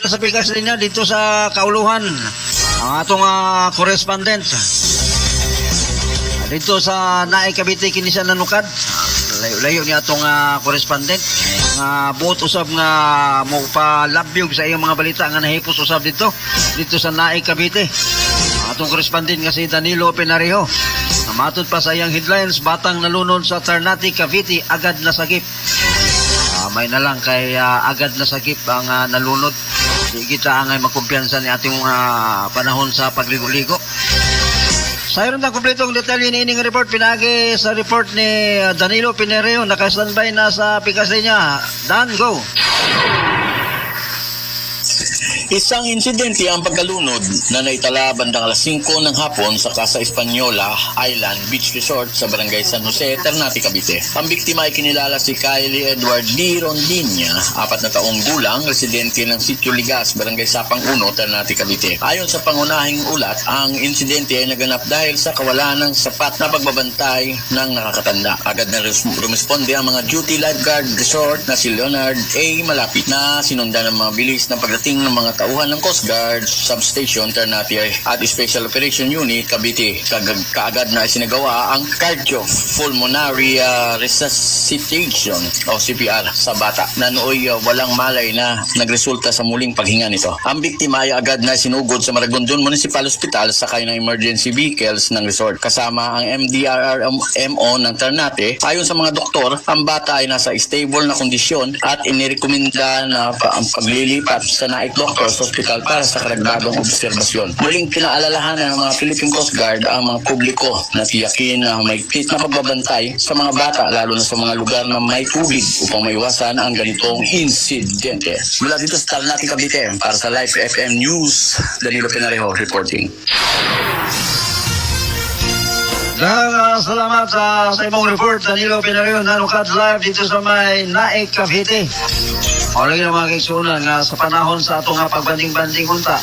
Sa pikas niya dito sa Kauluhan, ang atong correspondent dito sa Naay Cavite kini siya nanukad. Layo niya atong correspondent nga buot usab nga mo pa labyog sa iyong mga balita nga nahipos usab dito sa Naay Cavite. Ang atong correspondent nga si Danilo Penarejo. Matod pa sa iyang headlines, batang nalunod sa Ternate, Cavite, agad nasagip. May na lang kay agad nasagip ang nalunod. Di kita angay magkumpiyansa ni ating panahon sa pagligo-ligo. Sayron na kompletong detalye ni ining report. Pinagi sa report ni Danilo Penarejo. Naka-standby na sa pikas niya. Dan, go! Isang insidente ang pagkalunod na naitala bandang alas 5 ng hapon sa Casa Española Island Beach Resort sa Barangay San Jose, Ternate, Cavite. Ang biktima ay kinilala si Kylie Edward D. Rondinia, 4 na taong gulang, residente ng Sitio Ligas, Barangay Sapang 1, Ternate, Cavite. Ayon sa pangunahing ulat, ang insidente ay naganap dahil sa kawalan ng sapat na pagbabantay ng nakakatanda. Agad na rumisponde ang mga duty lifeguard resort na si Leonard A. Malapit na sinundan ng mga bilis ng pagdating ng mga tauhan ng Coast Guard Substation Ternate at Special Operation Unit Cavite. Kaagad na isinagawa ang cardiopulmonary resuscitation o CPR sa bata na nooy walang malay na nagresulta sa muling paghinga nito. Ang biktima ay agad na sinugod sa Maragondon Municipal Hospital sakay ng emergency vehicles ng resort kasama ang MDRRMO ng Ternate. Ayon sa mga doktor, ang bata ay nasa stable na kondisyon at inirekomenda na ang paglilipat sa Naik Doctors Hospital para sa karagdagang obserbasyon. Muling pinaalalahanan ng mga Philippine Coast Guard ang mga publiko na tiyakin na may tit na pagbabantay sa mga bata lalo na sa mga lugar na may tubig upang maiwasan ang ganitong insidente. Mula dito sa Ternate, Cavite, para sa Live FM News, Danilo Penarejo reporting. Salamat sa imong report, Danilo Penarejo, nanukad live dito sa may Naay Cavite. O lagi na mga kaigsunan nga sa panahon sa atong pagbanding-banding unta.